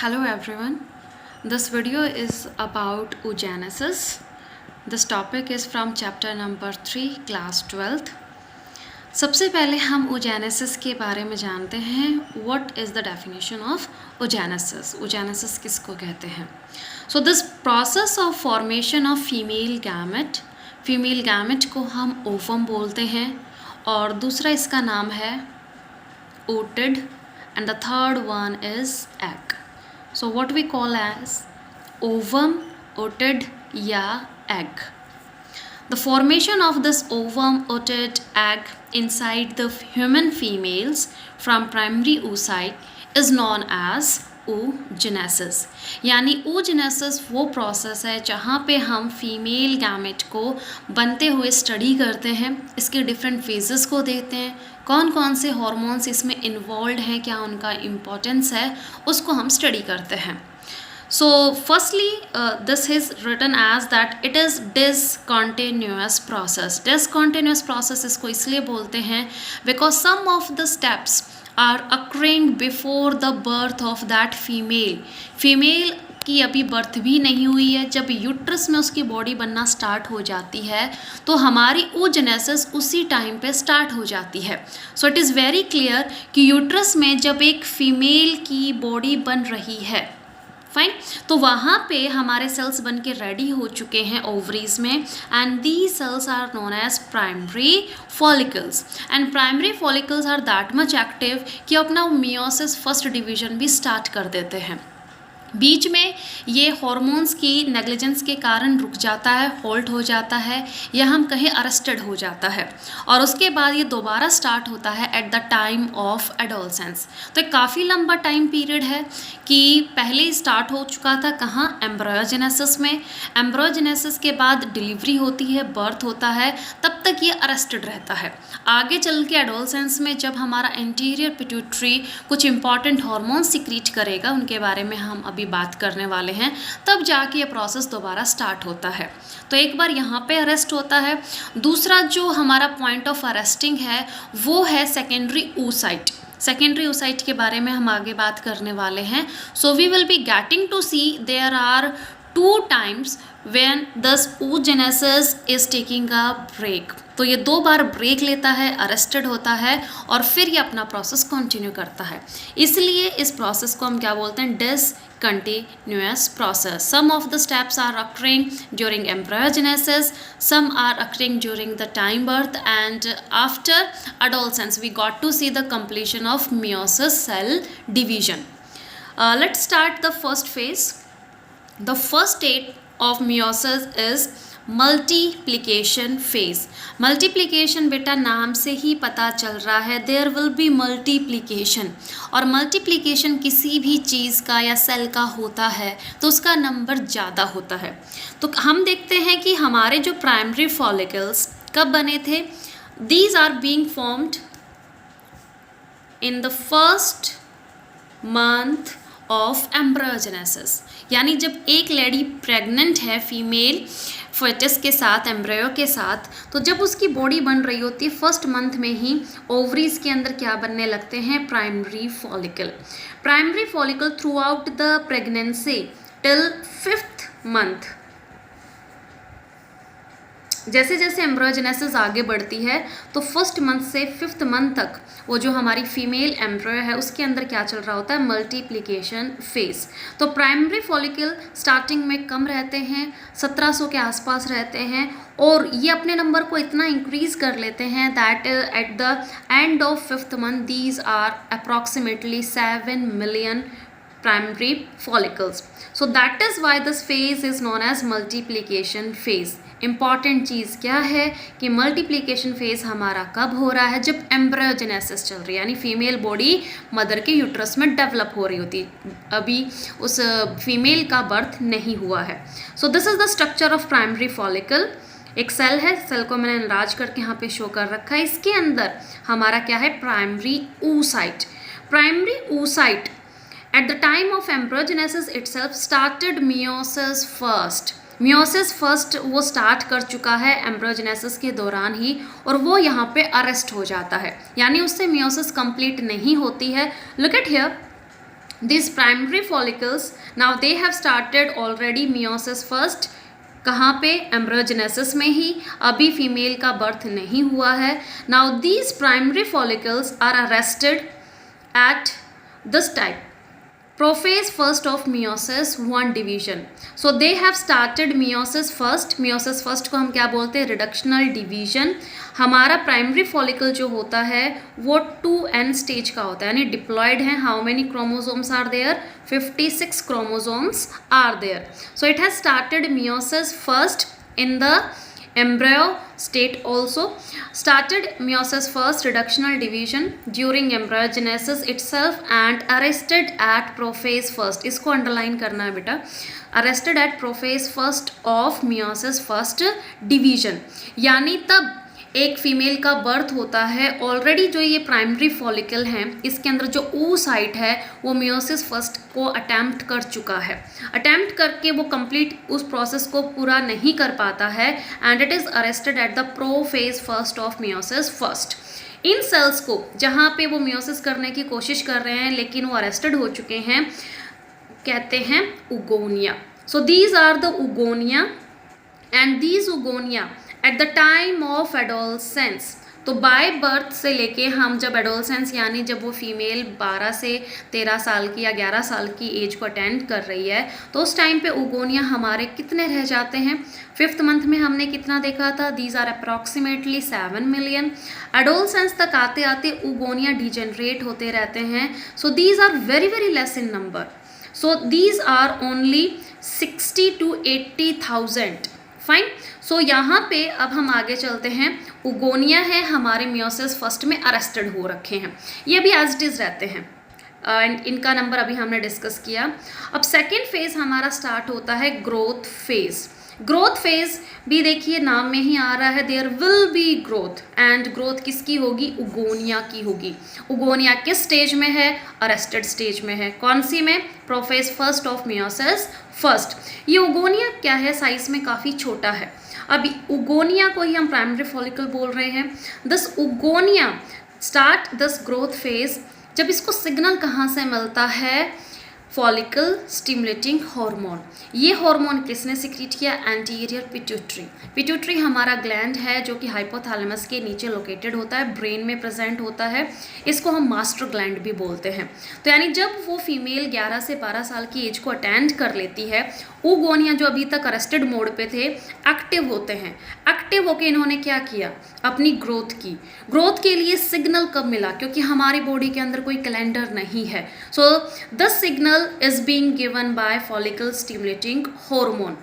Hello everyone. This video is about oogenesis. This topic is from chapter number 3 class 12th. सबसे पहले हम oogenesis के बारे में जानते हैं. What is the definition of oogenesis? oogenesis किसको कहते हैं? So this process of formation of female gamete को हम ovum बोलते हैं और दूसरा इसका नाम है otid and the third one is egg. So what we call as ovum, otid या egg. The formation of this ovum, otid, egg inside the human females from primary oocyte is known as oogenesis. यानी oogenesis वो process है जहाँ पे हम female gamete को बनते हुए स्टडी करते हैं, इसके डिफरेंट फेजेस को देखते हैं, कौन कौन से हार्मोन्स इसमें इन्वॉल्व हैं, क्या उनका इम्पोर्टेंस है, उसको हम स्टडी करते हैं. So firstly, this is written as that it is discontinuous process. Discontinuous process इसको इसलिए बोलते हैं because some of the steps are occurring before the birth of that female. Female की अभी बर्थ भी नहीं हुई है, जब यूट्रस में उसकी बॉडी बनना स्टार्ट हो जाती है तो हमारी oogenesis उसी टाइम पे स्टार्ट हो जाती है. So it is very clear कि यूट्रस में जब एक फीमेल की बॉडी बन रही है, फाइन, तो वहाँ पे हमारे सेल्स बन के रेडी हो चुके हैं ओवरीज में and the cells are known as primary follicles. And primary follicles are that much active कि अपना मियोसिस फर्स्ट डिवीजन भी स्टार्ट कर देते हैं. बीच में ये हार्मोन्स की नेग्लिजेंस के कारण रुक जाता है, होल्ड हो जाता है या हम कहें अरेस्टेड हो जाता है और उसके बाद ये दोबारा स्टार्ट होता है eight the time of adolescence. तो एक काफ़ी लंबा टाइम पीरियड है कि पहले ही स्टार्ट हो चुका था कहाँ, एम्ब्रायोजेनेसिस में. एम्ब्रायोजेनेसिस के बाद डिलीवरी होती है, बर्थ होता है, तब तक ये अरेस्टेड रहता है. आगे चल के एडोलसेंस में जब हमारा एंटीरियर पिट्यूटरी कुछ इंपॉर्टेंट हार्मोन सिक्रीट करेगा, उनके बारे में हम अभी बात करने वाले हैं, तब जाके ये प्रोसेस दोबारा स्टार्ट होता है. तो एक बार यहाँ पे अरेस्ट होता है. दूसरा जो हमारा पॉइंट ऑफ अरेस्टिंग है वो है सेकेंडरी oocyte. सेकेंडरी oocyte के बारे में हम आगे बात करने वाले हैं. So we will be getting to see there are 2 times when this oogenesis is taking a break. तो ये 2 बार ब्रेक लेता है, अरेस्टेड होता है और फिर ये अपना प्रोसेस कंटिन्यू करता है. इसलिए इस प्रोसेस को हम क्या बोलते हैं, discontinuous process. Some of the steps are occurring during embryogenesis, some are occurring during the time birth, and after adolescence we got to see the completion of meiosis cell division. Let's start the first phase. The first state of meiosis is multiplication phase. Multiplication बेटा नाम से ही पता चल रहा है, there will B multiplication. और multiplication किसी भी चीज़ का या सेल का होता है तो उसका नंबर ज़्यादा होता है. तो हम देखते हैं कि हमारे जो प्राइमरी फॉलिकल्स कब बने थे, these are being formed in the first month of embryogenesis. यानी जब एक लेडी प्रेग्नेंट है फीमेल फेटस के साथ, एम्ब्रायो के साथ, तो जब उसकी बॉडी बन रही होती है फर्स्ट मंथ में ही ओवरीज के अंदर क्या बनने लगते हैं, primary follicle. Primary follicle through out the pregnancy till 5th month. जैसे जैसे एम्ब्रायोजेनेसिस आगे बढ़ती है तो फर्स्ट मंथ से 5th मंथ तक वो जो हमारी फीमेल एम्ब्रायो है उसके अंदर क्या चल रहा होता है, मल्टीप्लिकेशन फेज. तो प्राइमरी फॉलिकल स्टार्टिंग में कम रहते हैं, 1700 के आसपास रहते हैं और ये अपने नंबर को इतना इंक्रीज कर लेते हैं that at the end of 5th month these are approximately 7 million primary follicles. So that is why this phase is known as multiplication phase. Important चीज़ क्या है कि मल्टीप्लिकेशन फेज़ हमारा कब हो रहा है, जब एम्ब्रायोजेनेसिस चल रही है, यानी फीमेल बॉडी मदर के यूट्रस में डेवलप हो रही होती, अभी उस फीमेल का बर्थ नहीं हुआ है. So this is the structure of primary follicle. एक सेल है, सेल को मैंने एनलार्ज करके यहाँ पे शो कर रखा है. इसके अंदर हमारा क्या है, primary oocyte. Primary oocyte at the time of embryogenesis itself started meiosis first. Meiosis first वो स्टार्ट कर चुका है एम्ब्रोजेनेसिस के दौरान ही और वो यहाँ पे अरेस्ट हो जाता है, यानी उससे मियोसिस कंप्लीट नहीं होती है. Look at here, These primary follicles, now they have started already meiosis first. कहाँ पे? एम्ब्रियोजेनेसिस में ही, अभी फीमेल का बर्थ नहीं हुआ है. Now these primary follicles are arrested at this type, prophase first of meiosis one division. So they have started meiosis first. meiosis first को हम क्या बोलते हैं? Reductional division. हमारा प्राइमरी फॉलिकल जो होता है वो 2n स्टेज का होता है, यानी डिप्लॉयड है. How many chromosomes are there? 56 chromosomes are there. So it has started meiosis first in the embryo state, also started meiosis first reductional division during embryogenesis itself and arrested at prophase first. इसको underline करना है बेटा. arrested at prophase first of meiosis first division, यानी तब एक female का birth होता है. ऑलरेडी जो ये प्राइमरी फॉलिकल हैं इसके अंदर जो ओ साइट है वो meiosis फर्स्ट को अटैम्प्ट कर चुका है. अटैम्प्ट करके वो कंप्लीट उस प्रोसेस को पूरा नहीं कर पाता है and it is arrested at the prophase first of meiosis first. इन सेल्स को जहाँ पे वो meiosis करने की कोशिश कर रहे हैं लेकिन वो अरेस्टेड हो चुके हैं, कहते हैं oogonia. So these are the oogonia and these oogonia at the time of adolescence. तो बाय बर्थ से लेके हम जब एडोलसेंस यानी जब वो फीमेल 12 से 13 साल की या 11 साल की एज को अटेंड कर रही है तो उस टाइम पे उगोनिया हमारे कितने रह जाते हैं? 5th मंथ में हमने कितना देखा था? These are approximately 7 million. Adolescence तक आते आते उगोनिया डिजेनरेट होते रहते हैं. So these are very very less in number. So these are only 60 to 80,000. Fine. So यहाँ पे अब हम आगे चलते हैं. उगोनिया है हमारे meiosis फर्स्ट में अरेस्टेड हो रखे हैं, ये भी एज इट इज़ रहते हैं एंड इनका नंबर अभी हमने डिस्कस किया. अब सेकेंड फेज हमारा स्टार्ट होता है ग्रोथ फेज. ग्रोथ फेज भी देखिए नाम में ही आ रहा है, there will be growth and growth किसकी होगी? उगोनिया की होगी. उगोनिया किस स्टेज में है? अरेस्टेड स्टेज में है. कौन सी में? Prophase first of meiosis first. ये उगोनिया क्या है? साइज में काफ़ी छोटा है. अभी उगोनिया को ही हम प्राइमरी फॉलिकल बोल रहे हैं. This उगोनिया start this growth phase. जब इसको सिग्नल कहाँ से मिलता है? Follicle stimulating hormone. ये हार्मोन किसने सिक्रीट किया? Anterior pituitary. पिट्यूटरी हमारा ग्लैंड है जो कि हाइपोथैलेमस के नीचे लोकेटेड होता है, ब्रेन में प्रेजेंट होता है. इसको हम मास्टर ग्लैंड भी बोलते हैं. तो यानी जब वो फीमेल 11 से 12 साल की एज को अटेंड कर लेती है, उगोनिया जो अभी तक अरेस्टेड मोड पे थे एक्टिव होते हैं. एक्टिव होके इन्होंने क्या किया? अपनी ग्रोथ की. ग्रोथ के लिए सिग्नल कब मिला? क्योंकि हमारी बॉडी के अंदर कोई कैलेंडर नहीं है. So the signal is being given by follicle stimulating hormone.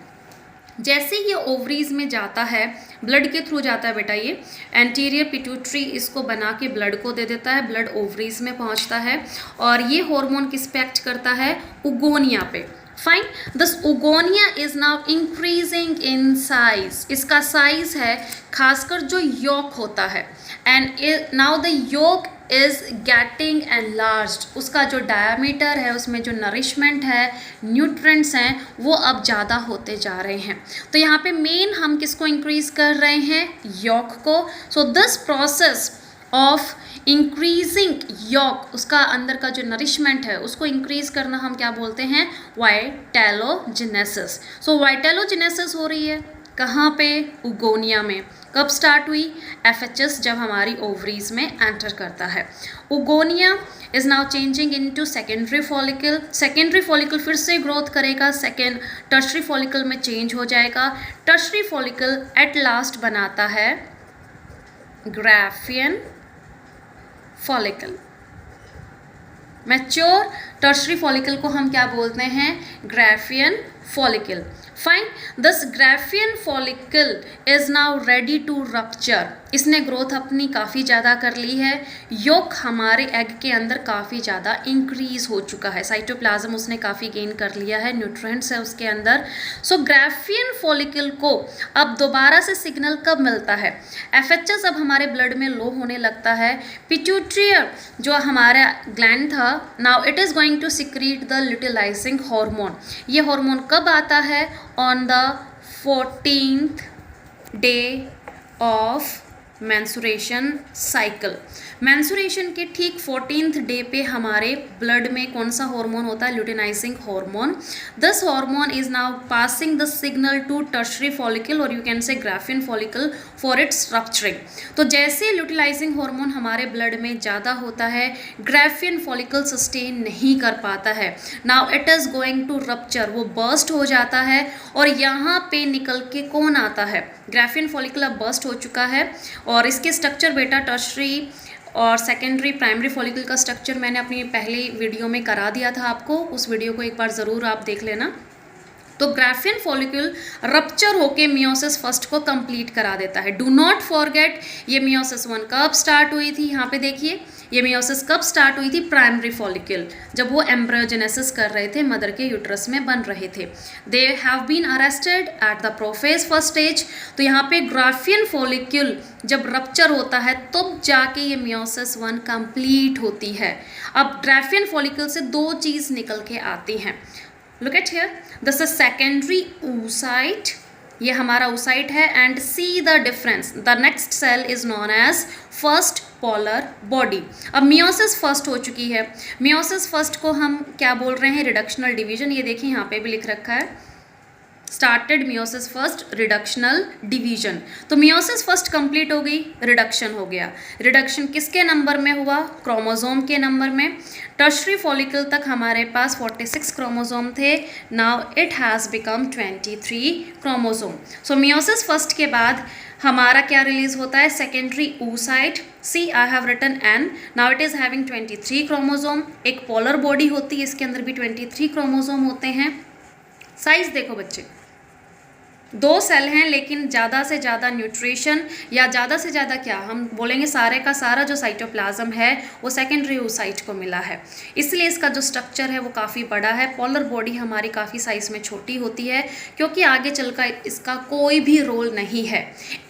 जैसे ये ओवरीज में जाता है, ब्लड के थ्रू जाता है बेटा, ये एंटीरियर पिट्यूटरी इसको बना के ब्लड को दे देता है, ब्लड ओवरीज में पहुंचता है और ये हार्मोन किस पे एक्ट करता है? उगोनिया पे. Fine. This oogonia is now increasing in size. इसका साइज है खासकर जो योक होता है and now the yolk is getting enlarged. उसका जो डायमीटर है, उसमें जो नरिशमेंट है, न्यूट्रेंट्स हैं, वो अब ज़्यादा होते जा रहे हैं. तो यहाँ पे मेन हम किसको इंक्रीज कर रहे हैं? योक को. So this process of increasing yolk, उसका अंदर का जो नरिशमेंट है उसको इंक्रीज करना हम क्या बोलते हैं? वाइटेलोजेनेसिस. सो वाइटेलोजेनेसिस हो रही है कहाँ पे? उगोनिया में. कब स्टार्ट हुई? FHS जब हमारी ओवरीज में एंटर करता है. Oogonia is now changing into secondary follicle. Secondary follicle फिर से ग्रोथ करेगा, सेकेंड टर्शरी फॉलिकल में चेंज हो जाएगा. टर्शरी फॉलिकल एट लास्ट बनाता है Graafian follicle. Mature tertiary follicle को हम क्या बोलते हैं? Graafian follicle. Fine. This Graafian follicle is now ready to rupture. इसने ग्रोथ अपनी काफ़ी ज़्यादा कर ली है. योक हमारे एग के अंदर काफ़ी ज़्यादा इंक्रीज हो चुका है. साइटोप्लाज्म उसने काफ़ी गेन कर लिया है, न्यूट्रिएंट्स है उसके अंदर. सो ग्राफियन फॉलिकल को अब दोबारा से सिग्नल कब मिलता है? FHS अब हमारे ब्लड में लो होने लगता है. पिट्यूटरियर जो हमारा ग्लैंड था, now it is going to secrete the luteinizing hormone. ये हार्मोन कब आता है? On the 14th day of menstruation cycle. Menstruation के ठीक 14th डे पे हमारे ब्लड में कौन सा हार्मोन होता है? Luteinizing hormone. This hormone is now passing the signal to tertiary follicle और you can say Graafian follicle for its rupturing. तो जैसे ल्यूटिलाइजिंग हार्मोन हमारे ब्लड में ज़्यादा होता है, ग्राफियन फॉलिकल सस्टेन नहीं कर पाता है। Now it is going to rupture, वो बर्स्ट हो जाता है और यहाँ पे निकल के कौन आता है? ग्राफियन फॉलिकल अब बर्स्ट हो चुका है और इसके स्ट्रक्चर बेटा टर्शरी और सेकेंडरी प्राइमरी फॉलिकल का स्ट्रक्चर मैंने अपनी पहली वीडियो में करा दिया था आपको, उस वीडियो को एक बार ज़रूर आप देख लेना। तो ग्राफियन फॉलिकल रप्चर होके मियोसिस फर्स्ट को कंप्लीट करा देता है। डू नॉट फॉरगेट ये मियोसिस 1 कब स्टार्ट हुई थी? यहाँ पे देखिए ये मियोसिस कब स्टार्ट हुई थी? प्राइमरी फॉलिकल, जब वो एम्ब्रियोजेनेसिस कर रहे थे, मदर के यूट्रस में बन रहे थे। They have been arrested at the prophase first stage. तो यहाँ पे ग्राफियन फॉलिकल जब रप्चर होता है तब जाके ये मियोसिस 1 कंप्लीट होती है। अब ग्राफियन फॉलिकल से 2 चीज़ निकल के आती हैं। Look at here, this is secondary oocyte, ये हमारा oocyte है and see the difference, the next cell is known as first polar body। अब मियोसिस फर्स्ट हो चुकी है, मियोसिस फर्स्ट को हम क्या बोल रहे हैं? Reductional division. ये देखिए यहाँ पे भी लिख रखा है started meiosis first reductional division. तो मियोसिस फर्स्ट कंप्लीट हो गई, रिडक्शन हो गया। रिडक्शन किसके नंबर में हुआ? क्रोमोसोम के नंबर में। टर्शरी फॉलिकल तक हमारे पास 46 क्रोमोसोम थे, now it has become 23 chromosome. So meiosis first के बाद हमारा क्या रिलीज होता है? Secondary oocyte। See I have written N, now it is having 23 chromosome. एक पोलर बॉडी होती है, इसके अंदर भी 23 क्रोमोसोम होते हैं। साइज देखो बच्चे, 2 सेल हैं लेकिन ज़्यादा से ज़्यादा न्यूट्रिशन या ज़्यादा से ज़्यादा क्या हम बोलेंगे, सारे का सारा जो साइटोप्लाज्म है वो सेकेंडरी oocyte को मिला है, इसलिए इसका जो स्ट्रक्चर है वो काफ़ी बड़ा है। पोलर बॉडी हमारी काफ़ी साइज़ में छोटी होती है क्योंकि आगे चलकर इसका कोई भी रोल नहीं है।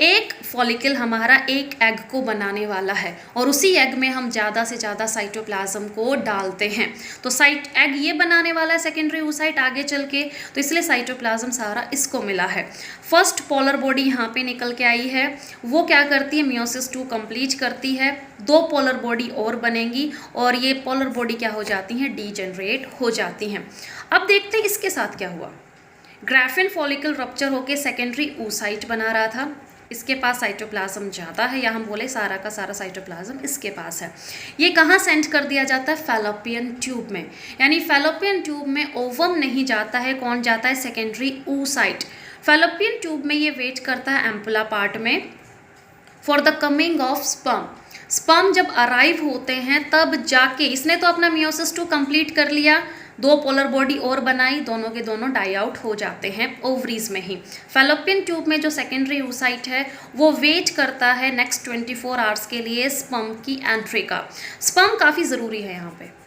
एक फॉलिकल हमारा एक एग को बनाने वाला है और उसी एग में हम ज़्यादा से ज़्यादा साइटोप्लाज्म को डालते हैं। तो एग ये बनाने वाला है सेकेंडरी oocyte आगे चल के, तो इसलिए साइटोप्लाज्म सारा इसको मिला है। फर्स्ट पोलर बॉडी यहाँ पे निकल के आई है, वो क्या करती है? मियोसिस 2 कंप्लीट करती है, 2 पोलर बॉडी और बनेंगी और ये पोलर बॉडी क्या हो जाती हैं? डीजेनरेट हो जाती हैं। अब देखते हैं इसके साथ क्या हुआ। ग्राफियन फॉलिकल रप्चर होके सेकेंडरी oocyte बना रहा था, इसके पास साइटोप्लाज्म ज़्यादा है, या हम बोले सारा का सारा साइटोप्लाज्म इसके पास है। ये कहाँ सेंड कर दिया जाता है? फैलोपियन ट्यूब में। यानी फैलोपियन ट्यूब में ओवम नहीं जाता है, कौन जाता है? Secondary oocyte। फैलोपियन ट्यूब में ये वेट करता है एम्पुला पार्ट में for the coming of sperm. Sperm जब अराइव होते हैं तब जाके, इसने तो अपना मियोसिस 2 कंप्लीट कर लिया, 2 पोलर बॉडी और बनाई, दोनों के दोनों डाई आउट हो जाते हैं ओवरीज में ही। फैलोपियन ट्यूब में जो सेकेंडरी oocyte है वो वेट करता है नेक्स्ट 24 आवर्स के लिए स्पर्म की एंट्री का। स्पर्म काफ़ी ज़रूरी है यहाँ पे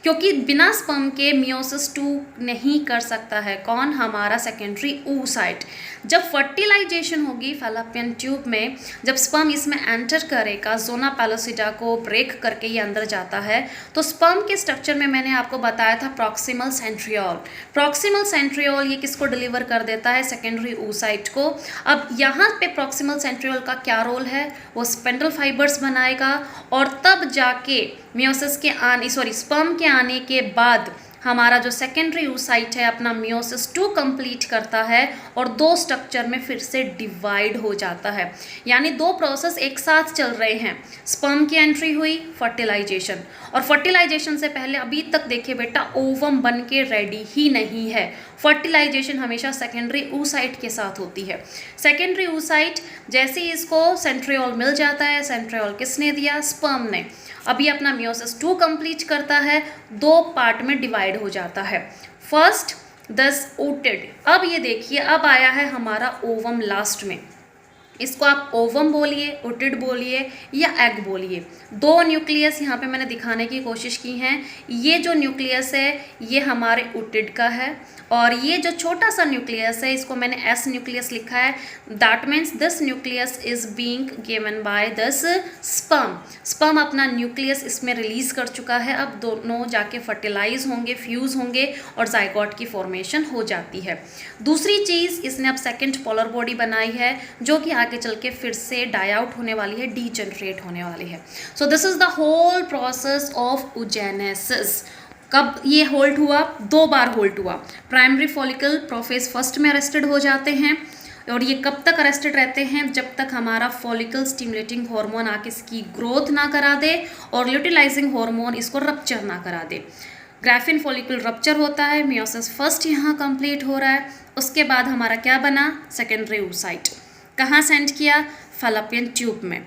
क्योंकि बिना स्पर्म के मियोसिस 2 नहीं कर सकता है कौन? हमारा सेकेंडरी oocyte। जब फर्टिलाइजेशन होगी फैलोपियन ट्यूब में, जब स्पर्म इसमें एंटर करेगा, जोना पैलोसिडा को ब्रेक करके ये अंदर जाता है, तो स्पर्म के स्ट्रक्चर में मैंने आपको बताया था प्रॉक्सिमल सेंट्रियोल। प्रॉक्सिमल सेंट्रियोल ये किसको डिलीवर कर देता है? सेकेंडरी oocyte को। अब यहाँ पे प्रॉक्सिमल सेंट्रियोल का क्या रोल है? वो स्पेंडल फाइबर्स बनाएगा और तब जाके मियोसिस के स्पर्म के आने के बाद हमारा जो सेकेंडरी oocyte है अपना मियोसिस 2 कंप्लीट करता है और 2 स्ट्रक्चर में फिर से डिवाइड हो जाता है। यानी 2 प्रोसेस एक साथ चल रहे हैं। स्पर्म की एंट्री हुई, फर्टिलाइजेशन, और फर्टिलाइजेशन से पहले अभी तक देखिए बेटा ओवम बन के रेडी ही नहीं है। फर्टिलाइजेशन हमेशा सेकेंडरी oocyte के साथ होती है। सेकेंडरी oocyte जैसे ही इसको सेंट्रियोल मिल जाता है, सेंट्रियोल किसने दिया? स्पर्म ने। अभी अपना मियोसिस 2 कंप्लीट करता है, 2 पार्ट में डिवाइड हो जाता है। फर्स्ट दस ओटेड। अब ये देखिए, अब आया है हमारा ओवम लास्ट में। इसको आप ओवम बोलिए, ओटिड बोलिए या एग बोलिए। 2 न्यूक्लियस यहाँ पे मैंने दिखाने की कोशिश की हैं। ये जो न्यूक्लियस है ये हमारे ओटिड का है और ये जो छोटा सा न्यूक्लियस है इसको मैंने एस न्यूक्लियस लिखा है। That means this nucleus is being given by this sperm. Sperm अपना न्यूक्लियस इसमें रिलीज कर चुका है। अब दोनों जाके फर्टिलाइज होंगे, फ्यूज होंगे और जाइगोट की फॉर्मेशन हो जाती है। दूसरी चीज़, इसने अब सेकेंड पोलर बॉडी बनाई है जो कि आगे चल के फिर से डाई आउट होने वाली है, डीजनरेट होने वाली है। So this is the whole process of oogenesis। कब ये होल्ड हुआ? 2 बार होल्ड हुआ। प्राइमरी फॉलिकल प्रोफेज फर्स्ट में अरेस्टेड हो जाते हैं, और ये कब तक अरेस्टेड रहते हैं? जब तक हमारा फॉलिकल स्टिमुलेटिंग हार्मोन आके इसकी ग्रोथ ना करा दे और ल्यूटिलाइजिंग हार्मोन इसको रप्चर ना करा दे। ग्राफिन फॉलिकल रप्चर होता है, मियोसिस फर्स्ट यहाँ कंप्लीट हो रहा है। उसके बाद हमारा क्या बना? Secondary oocyte। कहाँ सेंड किया? फैलोपियन ट्यूब में।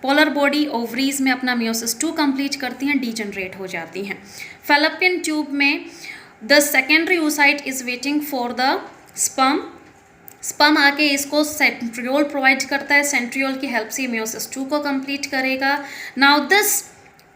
पोलर बॉडी ओवरीज में अपना मियोसिस 2 कंप्लीट करती हैं, डीजनरेट हो जाती हैं। फैलोपियन ट्यूब में the secondary oocyte is waiting for the sperm. Sperm आके इसको सेंट्रियोल प्रोवाइड करता है, सेंट्रियोल की हेल्प से मियोसिस 2 को कंप्लीट करेगा। Now this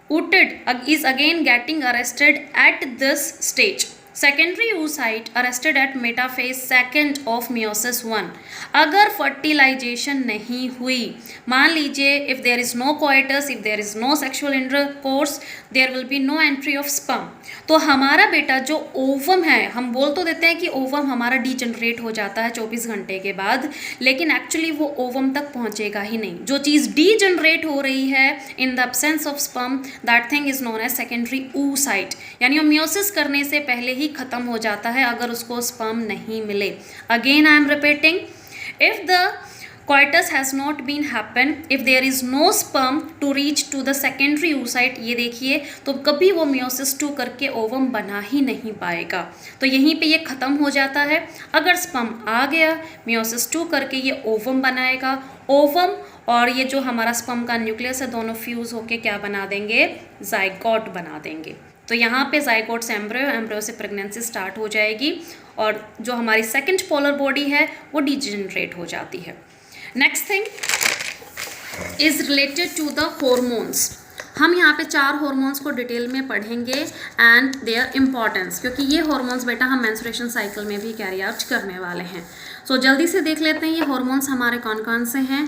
oocyte is again getting arrested at this stage. Secondary oocyte arrested at metaphase second of meiosis 1। अगर fertilisation नहीं हुई, मान लीजिए if there is no coitus, if there is no sexual intercourse, there will be no entry of sperm। तो हमारा बेटा जो ovum है, हम बोल तो देते हैं कि ओवम हमारा डीजनरेट हो जाता है 24 घंटे के बाद, लेकिन एक्चुअली वो ओवम तक पहुंचेगा ही नहीं। जो चीज़ डीजनरेट हो रही है in the absence of sperm, that thing is known as secondary oocyte। यानी वो मियोसिस करने से पहले ही खत्म हो जाता है अगर उसको स्पर्म नहीं मिले। Again I am repeating, if the coitus has not been happened, if there is no sperm to reach to the secondary oocyte, ये देखिए, तो कभी वो मियोसिस 2 करके ओवम बना ही नहीं पाएगा। तो यहीं पे ये ख़त्म हो जाता है। अगर स्पर्म आ गया, मियोसिस 2 करके ये ओवम बनाएगा। ओवम और ये जो हमारा स्पर्म का न्यूक्लियस है, दोनों फ्यूज़ होके क्या बना देंगे? जाइगोट बना देंगे। तो यहाँ पे जाइगोट से एम्ब्रियो, एम्ब्रियो से प्रेगनेंसी स्टार्ट हो जाएगी, और जो हमारी सेकेंड पोलर बॉडी है वो डिजनरेट हो जाती है। Next thing is related to the hormones. हम यहाँ पे 4 हॉर्मोन्स को डिटेल में पढ़ेंगे एंड देयर इम्पॉर्टेंस, क्योंकि ये हॉर्मोन्स बेटा हम मेंस्ट्रुएशन साइकिल में भी कैरी आउट करने वाले हैं। सो जल्दी से देख लेते हैं ये हॉर्मोन्स हमारे कौन कौन से हैं।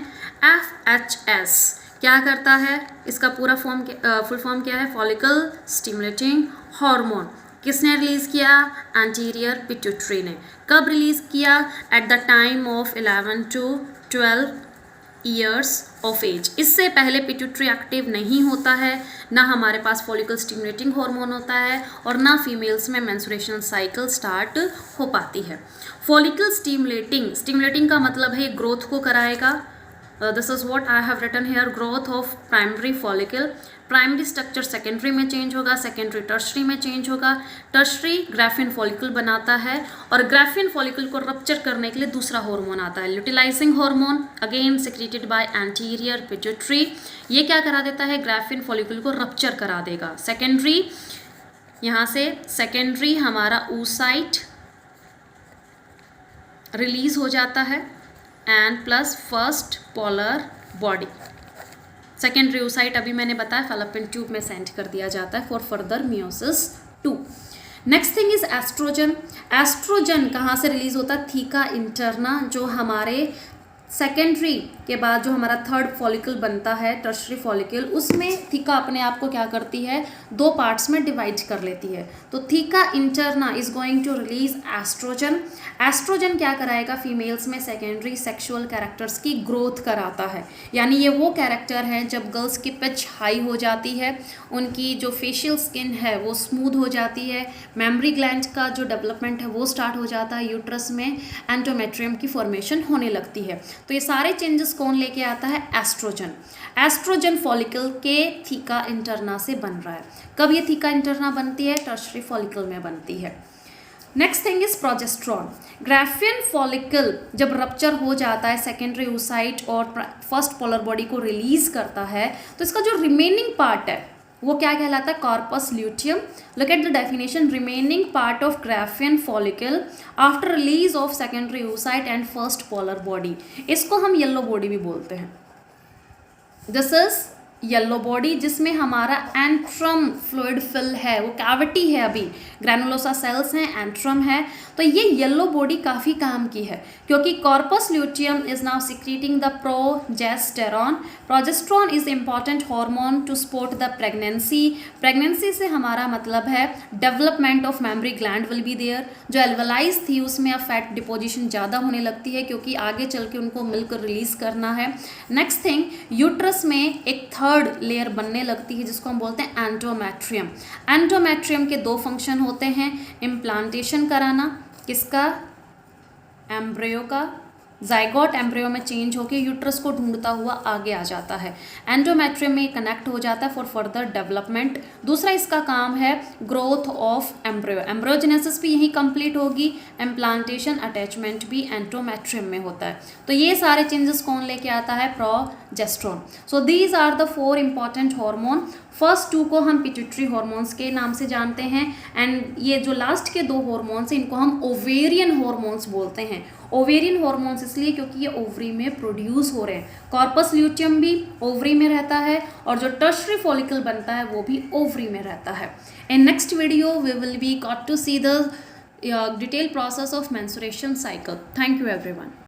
FHS क्या करता है? इसका पूरा फुल फॉर्म क्या है? Follicle stimulating hormone. किसने रिलीज़ किया? एंटीरियर पिट्यूटरी ने। कब रिलीज़ किया? At the time of 11 to 12 years of age. इससे पहले पिट्यूटरी एक्टिव नहीं होता है, ना हमारे पास फॉलिकल स्टिमुलेटिंग हार्मोन होता है, और ना फीमेल्स में मेंस्ट्रुएशनल साइकिल स्टार्ट हो पाती है। फॉलिकल स्टिमुलेटिंग का मतलब है ग्रोथ को कराएगा। This is what I have written here, growth of primary follicle. Primary structure secondary में चेंज होगा, सेकेंडरी टर्शरी में चेंज होगा। टर्शरी ग्राफिन फॉलिकल बनाता है, और ग्राफिन फॉलिकल को रप्चर करने के लिए दूसरा हार्मोन आता है, luteinizing hormone, again secreted by anterior pituitary. ये क्या करा देता है? ग्राफिन फॉलिकल को रप्चर करा देगा। सेकेंडरी, यहाँ से सेकेंडरी हमारा oocyte रिलीज हो जाता है, and plus first polar body. Secondary oocyte अभी मैंने बताया फैलोपियन ट्यूब में सेंड कर दिया जाता है for further meiosis 2। Next thing is oestrogen. Oestrogen कहाँ से रिलीज होता है? थीका इंटरना, जो हमारे सेकेंडरी के बाद जो हमारा थर्ड फॉलिकल बनता है, टर्शरी फॉलिकल, उसमें थीका अपने आप को क्या करती है? 2 पार्ट्स में डिवाइड कर लेती है। तो theca interna is going to release oestrogen. Oestrogen क्या कराएगा? फीमेल्स में सेकेंडरी सेक्सुअल कैरेक्टर्स की ग्रोथ कराता है। यानी ये वो कैरेक्टर है जब गर्ल्स की पिच हाई हो जाती है, उनकी जो फेशियल स्किन है वो स्मूथ हो जाती है, मेमरी ग्लैंड का जो डेवलपमेंट है वो स्टार्ट हो जाता है, यूट्रस में एंडोमेट्रियम की फॉर्मेशन होने लगती है। तो ये सारे चेंजेस कौन लेके आता है? एस्ट्रोजन। एस्ट्रोजन फॉलिकल के थीका इंटरना से बन रहा है। कब ये थीका इंटरना बनती है? टर्शरी फॉलिकल में बनती है। Next thing is progesterone. Graafian follicle जब रप्चर हो जाता है, सेकेंडरी oocyte और फर्स्ट पोलर बॉडी को रिलीज करता है, तो इसका जो रिमेनिंग पार्ट है वो क्या कहलाता है? Corpus luteum. Look at the definition, remaining part of Graafian follicle after release of secondary oocyte and first polar body. इसको हम येलो बॉडी भी बोलते हैं। दिस इज येलो बॉडी जिसमें हमारा एंट्रम फ्लूइड फिल है, वो कैविटी है, अभी ग्रैनुलोसा सेल्स हैं, एंट्रम है। तो ये येलो बॉडी काफ़ी काम की है क्योंकि corpus luteum is now secreting the progesterone. Progesterone is important hormone to support the pregnancy. Pregnancy से हमारा मतलब है development of mammary gland will be there. जो एल्वलाइज थी उसमें अब फैट डिपोजिशन ज़्यादा होने लगती है क्योंकि आगे चल के उनको मिल्क रिलीज करना है। नेक्स्ट थिंग, यूट्रस में एक थर्ड लेयर बनने लगती है जिसको हम बोलते हैं एंडोमेट्रियम। एंडोमेट्रियम के दो फंक्शन होते हैं, इम्प्लांटेशन कराना, किसका, एम्ब्रियो का। जाइगोट एम्ब्रियो में चेंज होकर यूट्रस को ढूंढता हुआ आगे आ जाता है, एंडोमेट्रियम में कनेक्ट हो जाता है फॉर फर्दर डेवलपमेंट। दूसरा इसका काम है ग्रोथ ऑफ एम्ब्रियो, एम्ब्रियोजेनेसिस भी यही कंप्लीट होगी, इम्प्लांटेशन अटैचमेंट भी एंडोमेट्रियम में होता है। तो ये सारे चेंजेस कौन लेके आता है, progesterone. So these are the 4 important hormone. First 2 को हम पिट्यूटरी हार्मोन्स के नाम से जानते हैं, एंड ये जो लास्ट के 2 हार्मोन्स हैं इनको हम ओवेरियन हार्मोन्स बोलते हैं। ओवेरियन हार्मोन्स इसलिए क्योंकि ये ओवरी में प्रोड्यूस हो रहे हैं। कॉर्पस ल्यूटियम भी ओवरी में रहता है और जो टर्शरी फॉलिकल बनता है वो भी ओवरी में रहता है। In next video we will be got to see the detail process of menstruation cycle. Thank you everyone.